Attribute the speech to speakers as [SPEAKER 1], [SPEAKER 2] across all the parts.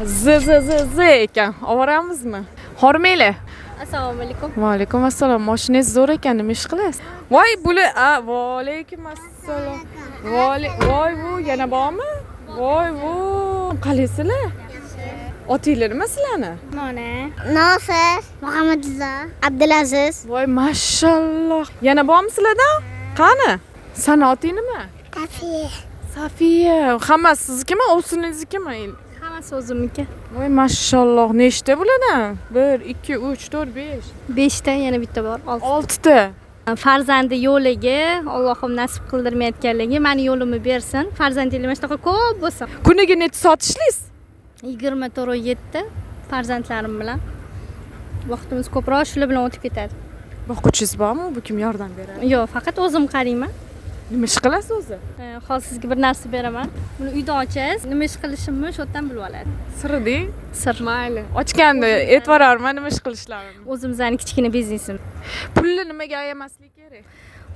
[SPEAKER 1] Z ekan. Ovoramizmi? Hormaylar.
[SPEAKER 2] Assalomu alaykum.
[SPEAKER 1] Va alaykum assalom. Mashinangiz zo'r ekan, nima ish qilasiz? Voy, bular, va alaykum assalom. Voy, bu yana bormi? Voy, bu. Qalaysizlar? Otinglar nima sizlarni?
[SPEAKER 2] Mana.
[SPEAKER 3] Nosir, Muhammadilla, Abdulaziz.
[SPEAKER 1] Voy, mashalloh. Yana bormi sizlarda? Qani? Sana oting nima?
[SPEAKER 3] Safiya.
[SPEAKER 1] Safiya. Hammasi siznikimi, o'zingizniki?
[SPEAKER 2] Hammasi o'zimniki.
[SPEAKER 1] Voy, mashalloh. Nechta bulardan? 1, 2, 3, 4, 5.
[SPEAKER 2] 5 ta, yana bitta bor.
[SPEAKER 1] 6 ta.
[SPEAKER 2] Farzandi yo'liga Allohim nasib qildirmayotganligi meni yo'limni bersin. Farzandinglar mana shunaqa ko'p bo'lsin.
[SPEAKER 1] Kuniga necha soat ishlaysiz?
[SPEAKER 2] 24-7 farzandlarim bilan vaqtimiz ko'proq shular bilan o'tib ketadi.
[SPEAKER 1] Boquvchingiz bormi? Bu kim yordam beradi?
[SPEAKER 2] Yo'q, faqat o'zim qarayman.
[SPEAKER 1] Nima ish qilasiz o'zi?
[SPEAKER 2] Hozir sizga bir narsa beraman. Buni uyda ochasiz, nima ish qilishimni o'sha yerdan bilib oladi.
[SPEAKER 1] Sirding?
[SPEAKER 2] Sir.
[SPEAKER 1] Mayli. Ochganda e'tibor berman, nima ish qilishlarini.
[SPEAKER 2] O'zimizning kichkina biznesim.
[SPEAKER 1] Pulni nimaga ayamaslik kerak?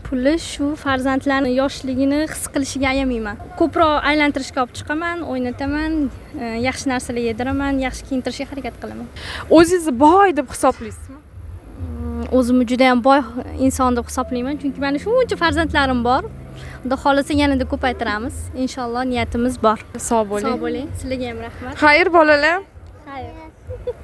[SPEAKER 2] Pulni shu farzandlarni yoshligini his qilishiga ayamayman. Ko'proq aylantirishga olib chiqaman, o'ynataman, yaxshi narsalar yediraman, yaxshi kiyintirishga harakat qilaman.
[SPEAKER 1] O'zingizni boy deb hisoblaysizmi?
[SPEAKER 2] O'zimni juda ham boy inson deb hisoblayman, chunki meni shuncha farzandlarim bor. Xudo xolasa yanada ko'paytiramiz. Inshaalloh niyatimiz bor.
[SPEAKER 1] Sog' bo'ling.
[SPEAKER 2] Sog' bo'ling. Sizlarga ham rahmat.
[SPEAKER 1] Xayr bolalar.
[SPEAKER 2] Xayr.